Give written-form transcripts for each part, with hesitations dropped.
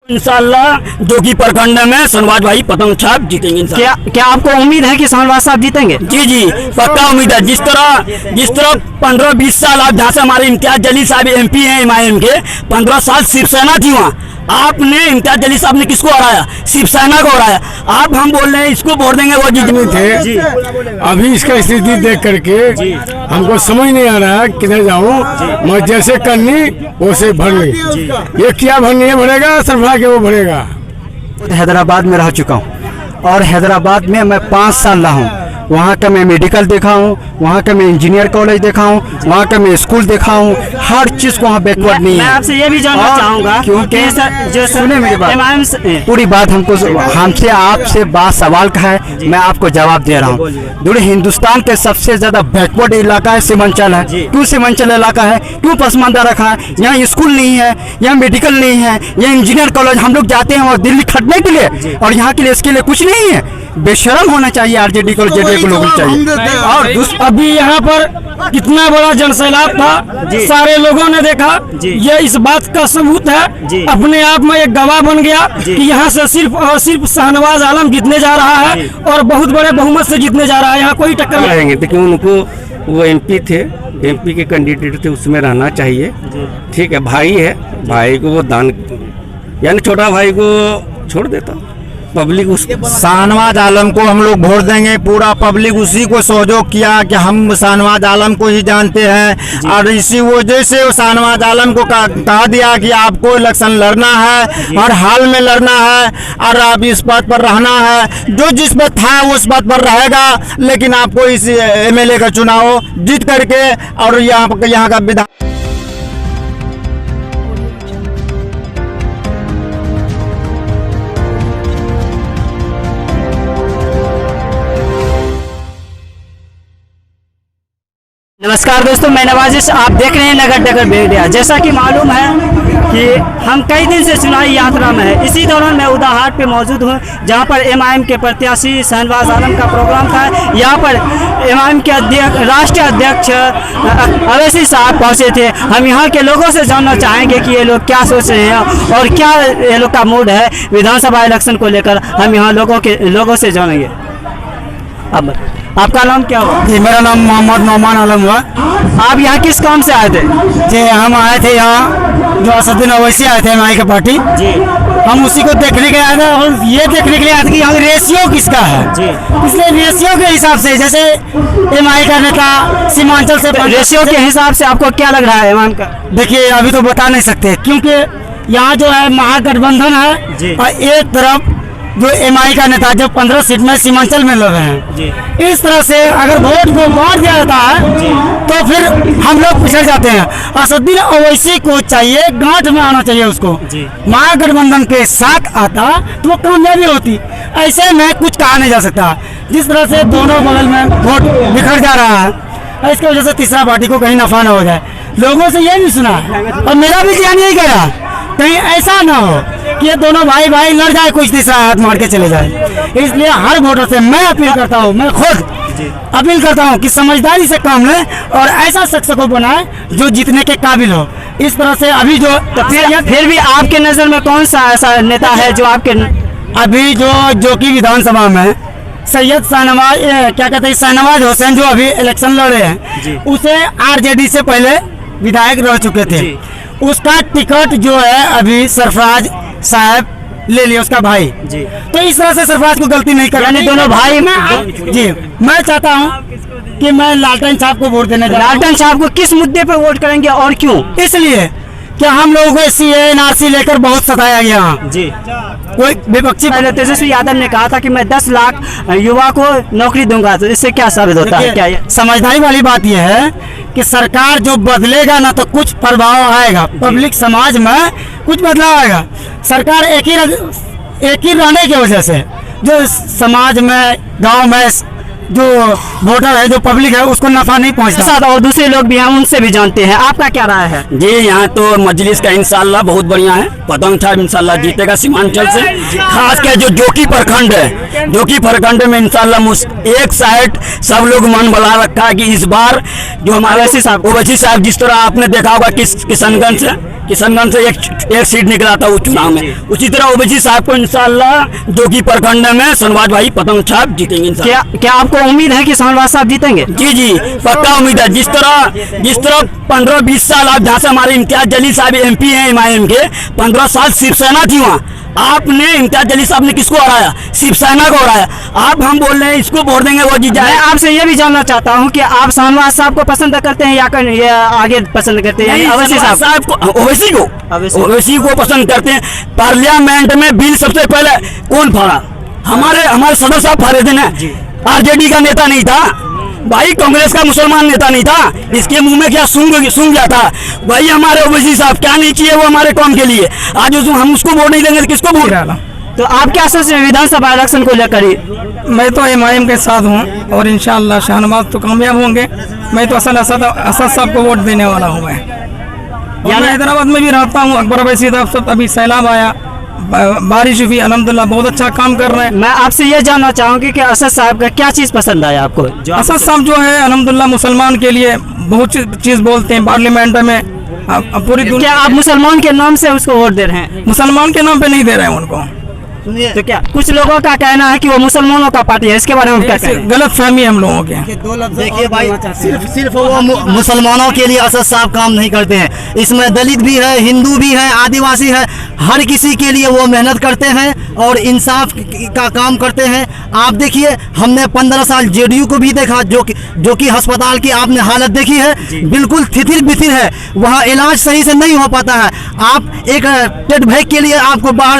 इंशाल्लाह जोगी प्रखंड में शहनवाज भाई पतंग छाप जीतेंगे। क्या आपको उम्मीद है कि शहनवाज साहब जीतेंगे? जी जी पक्का उम्मीद है। जिस तरह 15-20 साल आप जहाँ से हमारे इम्तियाज जलील साहब MP हैं MIM के, 15 साल शिवसेना थी वहाँ। आपने इम्तियाज जलील साहब ने किसको हराया? शिवसेना को हराया। आप हम बोल रहे हैं इसको वोट देंगे, वो जीतने थे। अभी इसका स्थिति देख करके हमको समझ नहीं आ रहा है किधर जाऊँ। मैं जैसे करनी वैसे भरनी, ये क्या भरनी है भरेगा सरफरा के वो भरेगा। हैदराबाद में रह चुका हूँ और हैदराबाद में मैं 5 साल रहा हूँ। वहाँ का मैं मेडिकल देखा हूँ, वहाँ का मैं इंजीनियर कॉलेज देखा हूँ, वहाँ का मैं स्कूल देखा हूँ। हर चीज़ को वहाँ बैकवर्ड नहीं है। मैं आपसे ये भी जानना चाहूँगा क्योंकि जो सुने मेरी बात, पूरी बात हमसे आपसे बात सवाल का है, मैं आपको जवाब दे रहा हूँ। पूरे हिंदुस्तान के सबसे ज़्यादा बैकवर्ड इलाका है सीमांचल है। क्यों सीमांचल इलाका है? क्यों पसमानदा रखा है? यहाँ स्कूल नहीं है, यहाँ मेडिकल नहीं है, यहाँ इंजीनियर कॉलेज। हम लोग जाते हैं और दिल्ली खटने के लिए, और यहाँ के लिए इसके लिए कुछ नहीं है। बेशरम होना चाहिए RJD को, JDA को लोग चाहिए। और अभी यहाँ पर कितना बड़ा जनसैलाब था, सारे लोगों ने देखा। ये इस बात का सबूत है, अपने आप में एक गवाह बन गया कि यहाँ से सिर्फ और सिर्फ शहनवाज आलम जीतने जा रहा है और बहुत बड़े बहुमत से जीतने जा रहा है। यहाँ कोई टक्कर नहीं रहेंगे। लेकिन उनको वो MP थे, MP के कैंडिडेट थे, उसमें रहना चाहिए। ठीक है, भाई है, भाई को वो दान, यानी छोटा भाई को छोड़ देता। पब्लिक शहनवाज आलम को हम लोग वोट देंगे। पूरा पब्लिक उसी को सहयोग किया कि हम शहनवाज आलम को ही जानते हैं, और इसी वजह से शहनवाज आलम को कहा दिया कि आपको इलेक्शन लड़ना है, हर हाल में लड़ना है, और आप इस बात पर रहना है। जो जिस पर था उस बात पर रहेगा, लेकिन आपको इस MLA का चुनाव जीत करके और यहाँ का विधान। नमस्कार दोस्तों, मैं नवाजिश, आप देख रहे हैं नगर डगर मीडिया। जैसा कि मालूम है कि हम कई दिन से चुनावी यात्रा में है। इसी दौरान मैं उदाहाट पे मौजूद हूँ, जहाँ पर MIM के प्रत्याशी शहनवाज आलम का प्रोग्राम था। यहाँ पर MIM के राष्ट्रीय अध्यक्ष अवैसी साहब पहुँचे थे। हम यहाँ के लोगों से जानना चाहेंगे कि ये लोग क्या सोच रहे हैं और क्या ये लोग का मूड है विधानसभा इलेक्शन को लेकर। हम यहाँ लोगों से जानेंगे। अब आपका नाम क्या हुआ? जी, मेरा नाम मोहम्मद नौमान आलम हुआ। आप यहाँ किस काम से आए थे? जी, हम आए थे यहाँ, जो असदुद्दीन ओवैसी आए थे MI का पार्टी जी, हम उसी को देखने के लिए आए थे। और ये देखने के लिए आए थे कि यहाँ रेशियो किसका है जी। इसलिए रेशियो के हिसाब से, जैसे MI का नेता सीमांचल से, रेशियो के हिसाब से आपको क्या लग रहा है MIM का? देखिए अभी तो बता नहीं सकते, क्योंकि यहाँ जो है महागठबंधन है और एक तरफ जो MI का नेता जो 15 सीट में सीमांचल में लड़ रहे हैं। इस तरह से अगर वोट को बांट दिया जाता है तो फिर हम लोग पिछड़ जाते हैं। असदुद्दीन ओवैसी को चाहिए, गांठ में आना चाहिए उसको। महागठबंधन के साथ आता तो वो कामयाबी होती। ऐसे में कुछ कहा नहीं जा सकता। जिस तरह से दोनों बगल में वोट बिखर जा रहा है, इसकी वजह से तीसरा पार्टी को कहीं नफा न हो जाए। लोगों से ये भी सुना और मेरा भी ध्यान यही कह रहा, कहीं ऐसा ना हो कि ये दोनों भाई लड़ जाए, कुछ तीसरा हाथ मार के चले जाए। इसलिए हर वोटर से मैं अपील करता हूँ, मैं खुद अपील करता हूँ कि समझदारी से काम लें और ऐसा शख्स को बनाए जो जीतने के काबिल हो। इस तरह से अभी जो फिर भी आपके नज़र में कौन सा ऐसा नेता है जो आपके अभी जो कि विधानसभा में सैयद शहनवाज हुसैन जो अभी इलेक्शन लड़ रहे हैं, उसे RJD से पहले विधायक रह चुके थे। उसका टिकट जो है अभी सरफराज साहब ले लिया, उसका भाई जी। तो इस तरह से सरफराज को गलती नहीं करनी। दोनों भाई में जी, मैं चाहता हूं कि मैं लालटेन साहब को वोट देने जा रहा हूं। लालटेन साहब को किस मुद्दे पे वोट करेंगे और क्यों? इसलिए कि हम लोगों को SC NRC लेकर बहुत सताया गया जी। कोई विपक्षी पहले तेजस्वी यादव ने कहा था कि मैं 10 लाख युवा को नौकरी दूंगा, तो इससे क्या साबित होता है? क्या समझदारी वाली बात यह है कि सरकार जो बदलेगा ना तो कुछ प्रभाव आएगा, पब्लिक समाज में कुछ बदलाव आएगा। सरकार एक ही रहने की वजह से जो समाज में, गांव में जो वोटर है, जो पब्लिक है, उसको नफा नहीं पहुंचता। साथ और दूसरे लोग भी हैं, उनसे भी जानते हैं। आपका क्या राय है? जी, यहाँ तो मजलिस का इंशाल्लाह बहुत बढ़िया है। पतंग छाप इंशाल्लाह जीतेगा सीमांचल से। खास कर जो जोकी प्रखंड है, जोकी प्रखंड में इंशाल्लाह एक साइड सब लोग मन बना रखा है कि इस बार जो हमारे ओवैसी साहब, जिस तरह आपने देखा होगा किशनगंज से किशनगंज से एक सीट निकला था उस चुनाव में। उसी तरह ओवैसी साहब को इंशाल्लाह जोगी प्रखंड में शहनवाज भाई पतंग छाप जीतेंगे। क्या आपको उम्मीद है कि शहनवाज साहब जीतेंगे? जी जी पक्का उम्मीद है। जिस तरह 15-20 साल आप जहाँ से हमारे इम्तियाज जलील साहब MP हैं MIM के, 15 साल शिवसेना थी वहाँ। आपने इम्तियाज जलील साहब ने किसको हराया? शिवसेना को हराया। आप हम बोल रहे हैं इसको वोट देंगे वो जीत जाए। मैं आपसे ये भी जानना चाहता हूँ कि आप शहनवाज साहब को पसंद करते हैं या आगे पसंद करते हैं ओवैसी साहब को? ओवैसी को पसंद करते हैं। पार्लियामेंट में बिल सबसे पहले कौन फाड़ा? हमारे सदस्य साहब फाड़े थे ना। RJD का नेता नहीं था भाई, कांग्रेस का मुसलमान नेता नहीं था। इसके मुंह में क्या सूंघ गया था भाई? हमारे ओवैसी साहब क्या नहीं किए वो हमारे कौम के लिए। आज हम उसको वोट नहीं देंगे तो किसको वोट डाला? तो आप क्या सोच रहे हैं विधानसभा इलेक्शन को लेकर? मैं तो MIM के साथ हूँ और इंशाअल्लाह शहनवाज तो कामयाब होंगे। मैं तो असद साहब को वोट देने वाला हूँ। मैं हैदराबाद में भी रहता हूँ। अकबर ओवैसी साहब सब अभी सैलाब आया, बारिश हुई, अल्हम्दुलिल्लाह बहुत अच्छा काम कर रहे हैं। मैं आपसे ये जानना चाहूँगी कि असद साहब का क्या चीज़ पसंद आया आपको? असद साहब जो है अल्हम्दुलिल्लाह मुसलमान के लिए बहुत चीज़ बोलते हैं पार्लियामेंट में। पूरी दुनिया। क्या आप मुसलमान के नाम से उसको वोट दे रहे हैं? मुसलमान के नाम पे नहीं दे रहे हैं उनको। तो क्या कुछ लोगों का कहना है कि वो मुसलमानों का पार्टी है, इसके बारे में क्या कहें? गलत फहमी है हम लोगों के। देखिए भाई, सिर्फ वो मुसलमानों के लिए असद साहब काम नहीं करते हैं। इसमें दलित भी है, हिंदू भी है, आदिवासी है, हर किसी के लिए वो मेहनत करते हैं और इंसाफ का काम करते हैं। आप देखिए, हमने 15 साल JDU को भी देखा, जो कि अस्पताल की आपने हालत देखी है, बिल्कुल थिथिर बिथिर है। वहाँ इलाज सही से नहीं हो पाता है। आप एक टेट भैग के लिए आपको बाहर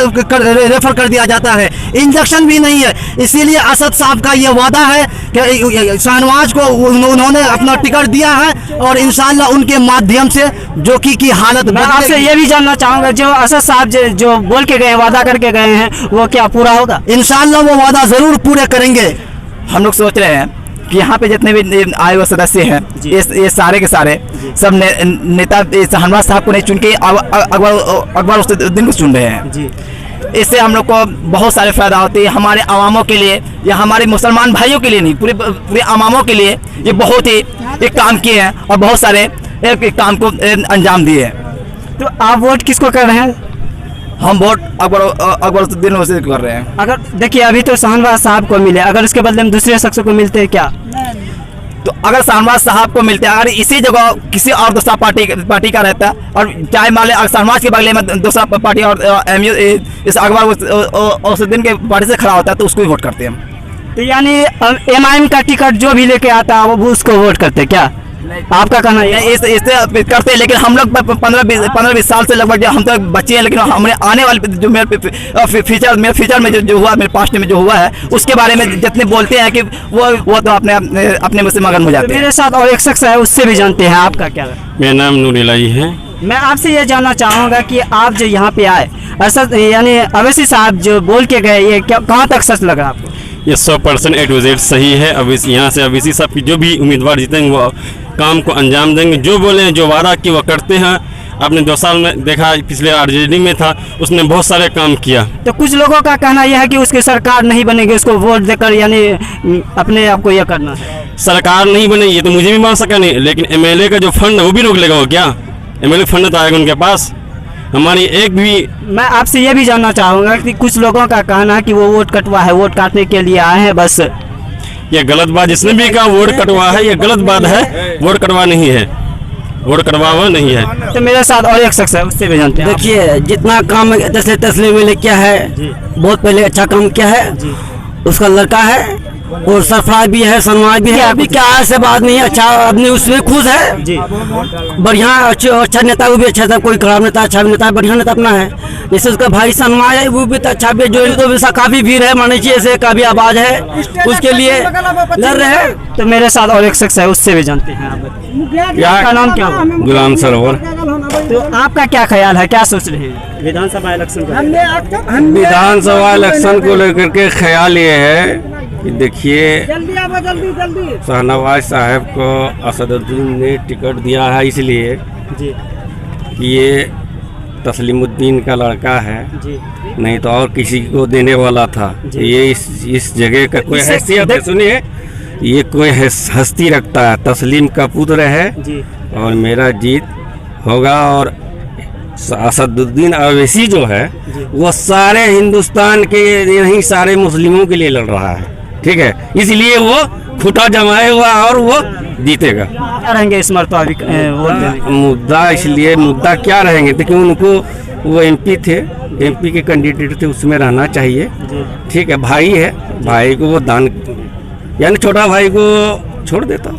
रेफर कर दिया जाता है, इंजेक्शन भी नहीं है। इसीलिए असद साहब का ये वादा है कि शहनवाज को उन्होंने अपना टिकट दिया है और इंशाल्लाह उनके माध्यम से जोगी की हालत। मैं आपसे ये भी जानना चाहूँगा, जो असद साहब जो बोल के गए, वादा करके गए हैं, वो क्या पूरा होगा? इंशाल्लाह वो वादा जरूर पूरे करेंगे। हम लोग सोच रहे हैं कि यहाँ पे जितने भी आए हुए सदस्य हैं, ये सारे के सारे सब नेता शहनवाज साहब को नहीं चुन के अकबर उद्दीन को चुन रहे हैं। इससे हम लोग को बहुत सारे फायदा होते हैं, हमारे अवामों के लिए या हमारे मुसलमान भाइयों के लिए नहीं, पूरे अवामों के लिए ये बहुत ही एक काम किए हैं और बहुत सारे एक काम को अंजाम दिए हैं। तो आप वोट किसको कर रहे हैं? हम वोट अकबरुद्दीन ओवैसी कर रहे हैं। अगर देखिए अभी तो शहनवाज साहब को मिले, अगर उसके बदले में दूसरे शख्स को मिलते हैं क्या? तो अगर शहनवाज साहब को मिलते हैं, अगर इसी जगह किसी और दूसरा पार्टी का रहता और चाहे मान लें शहनवाज के बगले में दूसरा पार्टी और इस अकबर उद्दीन के पार्टी से खड़ा होता है तो उसको भी वोट करते हैं। तो यानी MIM का टिकट जो भी लेके आता है वो उसको वोट करते हैं क्या? आपका कहना है? इससे करते हैं, लेकिन हम लोग 15-20 साल से लगभग हम तो बच्चे हैं, लेकिन हमने आने वाले जो मेरे फ्यूचर में जो हुआ, मेरे पास्ट में जो हुआ है उसके बारे में जितने बोलते हैं कि वो तो अपने में से मगन हो जाते हैं। मेरे साथ और एक शख्स है, उससे भी जानते हैं। आपका क्या है? मेरा नाम नूर इलाही है। मैं आपसे ये जानना चाहूँगा कि आप जो यहाँ पे आए, असद यानी ओवैसी साहब जो बोल के गए, ये कहाँ तक सच लगा आपको? ये 100% A to Z सही है। अब यहाँ से ओवैसी साहब की जो भी उम्मीदवार जीतेंगे वो काम को अंजाम देंगे, जो बोले जो वादा की वो करते हैं। आपने 2 साल में देखा, पिछले RJD में था, उसने बहुत सारे काम किया। तो कुछ लोगों का कहना यह है कि उसकी सरकार नहीं बनेगी, उसको वोट देकर यानी अपने आप को यह करना है। सरकार नहीं बनेगी ये तो मुझे भी मान सका नहीं, लेकिन MLA का जो फंड है वो भी रोक लेगा वो क्या? MLA फंड तो आएगा उनके पास। हमारी एक भी। मैं आपसे ये भी जानना चाहूँगा कि कुछ लोगों का कहना है कि वो वोट कटवा है, वोट काटने के लिए आए हैं बस। ये गलत बात, जिसने भी कहा वोट कटवा है, ये गलत बात है। वोट कटवा नहीं है, वोट कटवा हुआ नहीं है। तो मेरे साथ और एक शख्स है, उससे भी जानते हैं। देखिए, जितना काम तस्ले में क्या है, बहुत पहले अच्छा काम किया है। उसका लड़का है और सरफराज भी है, शहनवाज भी है। अभी क्या ऐसे बात नहीं है, अच्छा अपने उसमें खुश है जी। बढ़िया अच्छा नेता, वो भी अच्छा था, कोई खराब नेता, अच्छा भी नेता, बढ़िया नेता अपना है। जैसे उसका भाई शहनवाज है, वो भी अच्छा भी, जो तो काफी भीड़ है, माने चाहिए ऐसे काफी आवाज है, उसके लिए लड़ रहे हैं। तो मेरे साथ और एक शख्स है, उससे भी जानते हैं। आपका नाम क्या हुआ? गुलाम सरोवर। तो आपका क्या ख्याल है, क्या सोच रहे हैं विधानसभा इलेक्शन को? विधानसभा इलेक्शन को लेकर के ख्याल ये है कि देखिए, शहनवाज साहब को असदुद्दीन ने टिकट दिया है इसलिए जी कि ये तस्लीमुद्दीन का लड़का है जी, नहीं तो और किसी को देने वाला था। ये इस जगह का कोई हैसियत है, सुनिए, ये कोई हस्ती रखता है, तस्लीम का पुत्र है जी। और मेरा जीत होगा और असदुद्दीन अवैसी जो है वो सारे हिंदुस्तान के नहीं सारे मुस्लिमों के लिए लड़ रहा है, ठीक है, इसलिए वो खुटा जमाए हुआ और वो जीतेगा। क्या रहेंगे इस मरतबा मुद्दा इसलिए मुद्दा क्या रहेंगे, देखिए उनको वो एमपी थे, एमपी के कैंडिडेट थे, उसमें रहना चाहिए, ठीक है, भाई है, भाई को वो दान यानी छोटा भाई को छोड़ देता,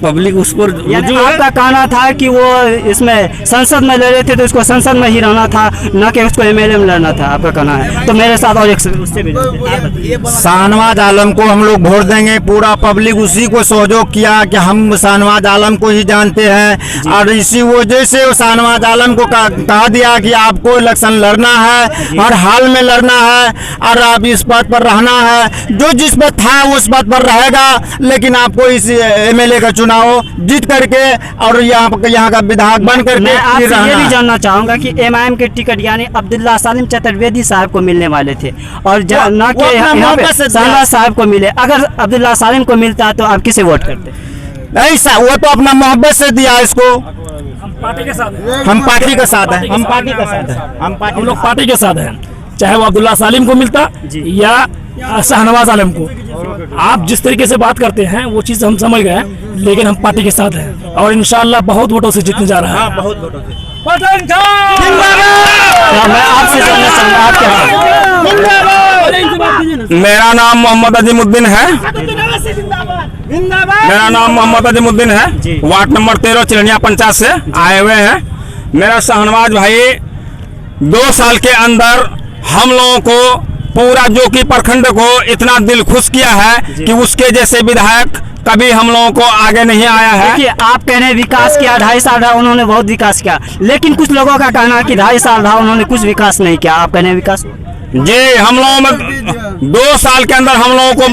पब्लिक उस पर जो आपका कहना था कि वो इसमें संसद में लड़ रहे थे तो उसको संसद में ही रहना था, न कि उसको एमएलए में लड़ना था, आपका कहना है। तो मेरे साथ और एक उससे भी शाहनवाज आलम को हम लोग वोट देंगे, पूरा पब्लिक उसी को सहयोग किया कि हम शाहनवाज आलम को ही जानते हैं और इसी वजह से शाहनवाज आलम को कहा दिया कि आपको इलेक्शन लड़ना है और हाल में लड़ना है और आप इस पद पर रहना है, जो जिस पर था उस पद पर रहेगा, लेकिन आपको इस एमएलए का चुनाव जीत करके और यहाँ का विधायक बन करके मैं आपसे ये भी जानना चाहूंगा कि एमआईएम के टिकट यानी अब्दुल्ला सालिम चतुर्वेदी साहब को मिलने वाले थे और न कि यहाँ पे शाहनवाज साहब को मिले, अगर अब्दुल्ला सालिम को मिलता तो आप किसे वोट करते? नहीं, वो तो अपना मोहब्बत से दिया इसको, हम पार्टी के साथ हैं, हम पार्टी के साथ हैं, हम पार्टी के साथ हैं, हम लोग पार्टी के साथ हैं, चाहे वो अब्दुल्ला सालिम को मिलता या शाहनवाज आलम को। आप जिस तरीके से बात करते हैं वो चीज़ हम समझ गए, लेकिन हम पार्टी के साथ हैं और इंशाल्लाह बहुत वोटों से जीतने जा रहा है। बहुत वोटों से। मैं आपसे जानना चाहूँगा आप क्या? मेरा नाम मोहम्मद अजीमुद्दीन है, मेरा नाम मोहम्मद अजीमुद्दीन है, वार्ड नंबर 13 चिरनिया पंचायत से आए हुए हैं। मेरा शाहनवाज भाई 2 साल के अंदर हम लोगों को पूरा जो कि प्रखंड को इतना दिल खुश किया है कि उसके जैसे विधायक कभी हम लोगों को आगे नहीं आया है। देखिए आप कह रहे हैं विकास किया, 2.5 साल रहा उन्होंने बहुत विकास किया, लेकिन कुछ लोगों का कहना है कि 2.5 साल रहा उन्होंने कुछ विकास नहीं किया, आप कह रहे हैं विकास? जी, हम लोगों में 2 साल के अंदर हम लोगों को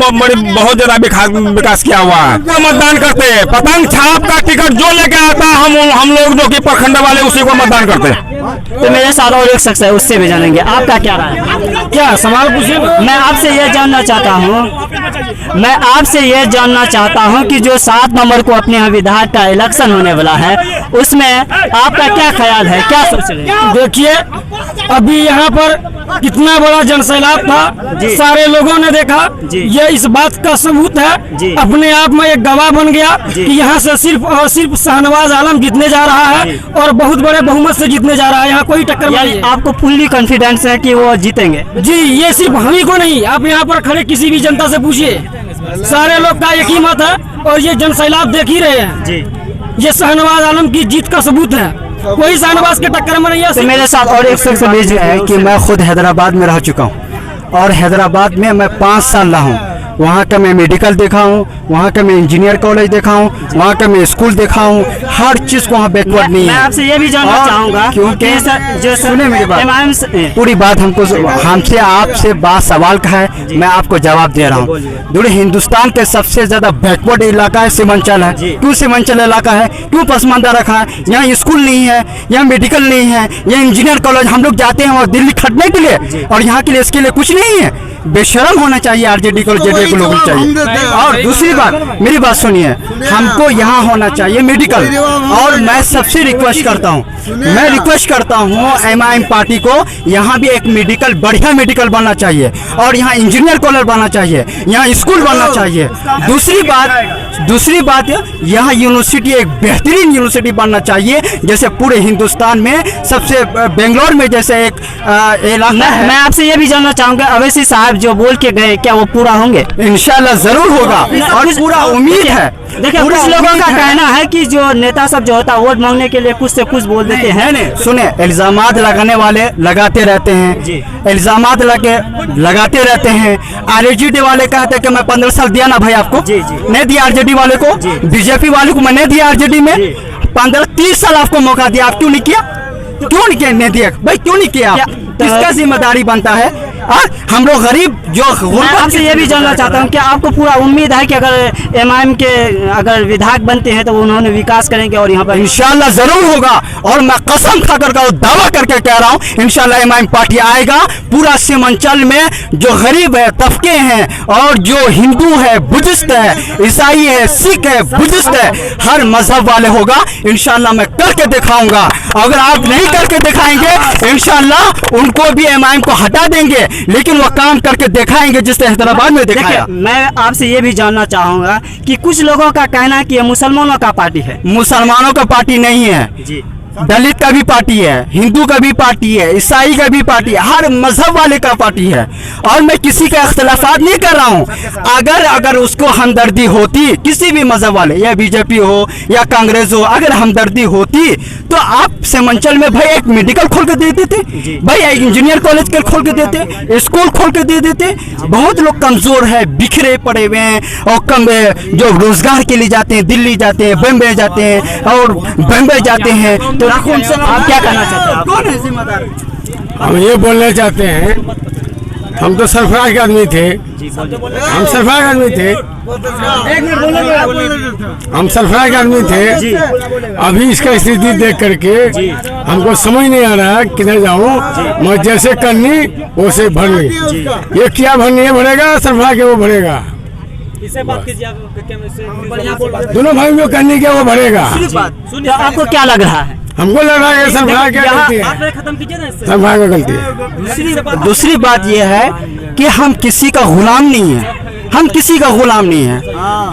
बहुत ज्यादा विकास किया हुआ है। तो मतदान करते हैं, पतंग छाप का टिकट जो लेके आता है हम लोग जो कि प्रखंड वाले उसी को मतदान करते हैं। तो मेरे साथ और एक शख्स है, उससे भी जानेंगे आपका क्या राय है? क्या सवाल पूछिए? मैं आपसे ये जानना चाहता हूँ, मैं आपसे ये जानना चाहता हूँ कि जो 7 नंबर को अपने यहाँ विधायक का इलेक्शन होने वाला है उसमें आपका क्या ख्याल है, क्या सोच रहे हैं? देखिए अभी यहाँ पर कितना बड़ा जनसैलाब था, सारे लोगों ने देखा, ये इस बात का सबूत है, अपने आप में एक गवाह बन गया कि यहाँ से सिर्फ और सिर्फ शाहनवाज आलम जीतने जा रहा है और बहुत बड़े बहुमत से जीतने जा रहा है, यहाँ कोई टक्कर नहीं है। आपको फुल्ली कॉन्फिडेंस है कि वो जीतेंगे? जी, ये सिर्फ हम ही को नहीं, आप यहाँ पर खड़े किसी भी जनता से पूछिए, सारे लोग का एक ही मत है और ये जनसैलाब देख ही रहे हैं, ये शाहनवाज आलम की जीत का सबूत है, कोई शाहनवाज के टक्कर में नहीं है। तो मेरे साथ और एक शख्स भेज है कि मैं खुद हैदराबाद में रह चुका हूँ और हैदराबाद में मैं 5 साल रहा हूँ, वहाँ का मैं मेडिकल देखा हूँ, वहाँ का मैं इंजीनियर कॉलेज देखा हूँ, वहाँ का मैं स्कूल देखा हूँ, हर चीज़ को वहाँ बैकवर्ड नहीं है। मैं आपसे ये भी जानना चाहूँगा क्योंकि जो सुने मेरी बात, पूरी बात हमसे आपसे बात सवाल का है, मैं आपको जवाब दे रहा हूँ। पूरे हिंदुस्तान के सबसे ज़्यादा बैकवर्ड इलाका है सीमांचल है। क्यों सीमांचल इलाका है, क्यों पसमानदा रखा है? यहाँ स्कूल नहीं है, यहाँ मेडिकल नहीं है, यहाँ इंजीनियर कॉलेज, हम लोग जाते हैं और दिल्ली खटने के लिए और यहाँ के लिए इसके लिए कुछ नहीं है। बेशरम होना चाहिए आरजेडी को, जेडीयू को लोग चाहिए। और दूसरी बात, मेरी बात सुनिए, हमको यहाँ होना चाहिए मेडिकल, और मैं सबसे रिक्वेस्ट करता हूँ, मैं रिक्वेस्ट करता हूँ एमआईएम पार्टी को, यहाँ भी एक मेडिकल, बढ़िया मेडिकल बनना चाहिए और यहाँ इंजीनियर कॉलेज बनना चाहिए, यहाँ स्कूल बनना चाहिए। दूसरी बात यहाँ यूनिवर्सिटी एक बेहतरीन यूनिवर्सिटी बनना चाहिए, जैसे पूरे हिंदुस्तान में सबसे बेंगलोर में जैसे एक इलाका है। मैं आपसे ये भी जानना चाहूँगा, अवैसी साहब जो बोल के गए क्या वो पूरा होंगे? इंशाल्लाह जरूर होगा और पूरा उम्मीद है। देखिए कुछ लोगों का कहना है कि जो नेता सब जो होता है वोट मांगने के लिए कुछ से कुछ बोल देते हैं। सुने, इल्जामात लगाने वाले लगाते रहते हैं, इल्जामात लगाते रहते हैं। आरजेडी वाले कहते हैं कि मैं 15 साल दिया ना भाई आपको, नहीं दिया आरजेडी वाले को, बीजेपी वाले को मैंने दिया आरजेडी में 15-30 साल आपको मौका दिया, आप क्यों नहीं किया? क्यों नहीं किया? नहीं दिया भाई, क्यों नहीं किया? किसका जिम्मेदारी बनता है? हम लोग गरीब जो मैं आपसे ये भी जानना चाहता हूँ कि आपको पूरा उम्मीद है कि अगर एमआईएम के अगर विधायक बनते हैं तो उन्होंने विकास करेंगे और यहाँ पर इंशाल्लाह जरूर होगा। और मैं कसम खा कर दावा करके कह रहा हूँ इंशाल्लाह एमआईएम पार्टी आएगा। पूरा सीमांचल में जो गरीब है तबके हैं और जो हिंदू है, बुद्धिस्ट है, ईसाई है, सिख है, बुद्धिस्ट है, हर मजहब वाले होगा। इंशाल्लाह मैं करके दिखाऊंगा। अगर आप नहीं करके दिखाएंगे इंशाल्लाह उनको भी एमआईएम को हटा देंगे, लेकिन वो काम करके दिखाएंगे जिस तरह हैदराबाद में दिखाया। मैं आपसे ये भी जानना चाहूंगा कि कुछ लोगों का कहना है कि ये मुसलमानों का पार्टी है। मुसलमानों का पार्टी नहीं है जी, दलित का भी पार्टी है, हिंदू का भी पार्टी है, ईसाई का भी पार्टी है, हर मजहब वाले का पार्टी है। और मैं किसी का इख्तिलाफात नहीं कर रहा हूँ। अगर उसको हमदर्दी होती किसी भी मजहब वाले, या बीजेपी हो या कांग्रेस हो, अगर हमदर्दी होती तो आप सीमांचल में भाई एक मेडिकल खोल के दे देते, भाई एक इंजीनियर कॉलेज के खोल के देते, स्कूल खोल के दे देते। बहुत लोग कमजोर है, बिखरे पड़े हुए हैं और कम जो रोजगार के लिए जाते हैं, दिल्ली जाते हैं, बम्बई जाते हैं और बम्बई जाते हैं। तो आप क्या कहना चाहते हैं? कौन है जिम्मेदार? हम ये बोलना चाहते हैं, हम तो सरफराज के आदमी थे, हम सरफराज के आदमी थे, हम सरफराज के आदमी थे। अभी इसका स्थिति देख करके हमको समझ नहीं आ रहा है किधर जाऊँ। मैं जैसे करनी वैसे भरनी, ये क्या भरनी है भरेगा, सरफराज के वो भरेगा। दोनों भाई जो करनी क्या वो भरेगा। तो आपको क्या लग रहा है? हमको लग रहा है सरफराज क्या गलती है, सरफराज का गलती है। दूसरी बात यह है कि हम किसी का गुलाम नहीं है, हम किसी का गुलाम नहीं है।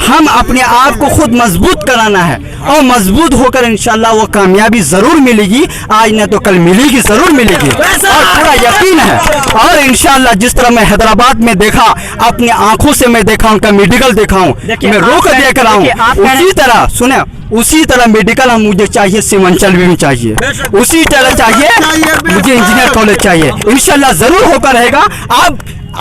हम अपने आप को खुद मजबूत कराना है और मजबूत होकर इंशाल्लाह वो कामयाबी जरूर मिलेगी। आज न तो कल मिलेगी, जरूर मिलेगी और पूरा यकीन है। और इंशाल्लाह जिस तरह मैं हैदराबाद में देखा, अपनी आंखों से मैं देखा, उनका मेडिकल देखा हूँ, मैं रोक देख रहा हूँ, उसी तरह सुने, उसी तरह मेडिकल हम मुझे चाहिए सीमांचल में भी चाहिए, उसी तरह चाहिए मुझे इंजीनियर कॉलेज चाहिए। इंशाल्लाह जरूर होकर रहेगा।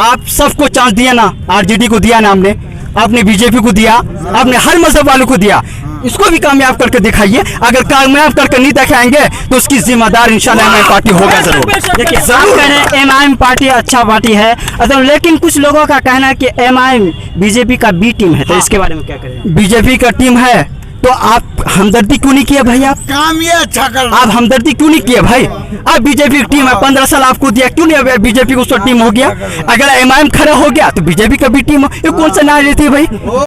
आप सबको चांस दिया ना, आरजेडी को दिया ना हमने, आपने बीजेपी को दिया, आपने हर मजहब वालों को दिया। इसको भी कामयाब करके दिखाइए। अगर कामयाब करके नहीं दिखाएंगे तो उसकी जिम्मेदार इंशाल्लाह एमआईएम पार्टी होगा जरूर। देखिए, आप कह रहे हैं एमआईएम पार्टी अच्छा पार्टी है, लेकिन कुछ लोगों का कहना है कि एमआईएम बीजेपी का बी टीम है। तो इसके बारे में क्या करें? बीजेपी का टीम है तो आप हमदर्दी क्यों नहीं किया भाई? आप काम ये अच्छा कर, आप हमदर्दी क्यों नहीं किया भाई? आप बीजेपी की टीम है, 15 साल आपको दिया, क्यों नहीं बीजेपी को टीम हो गया? अगर एमआईएम खड़ा हो गया तो बीजेपी का भी टीम हो, ये कौन सा नारे थे भाई?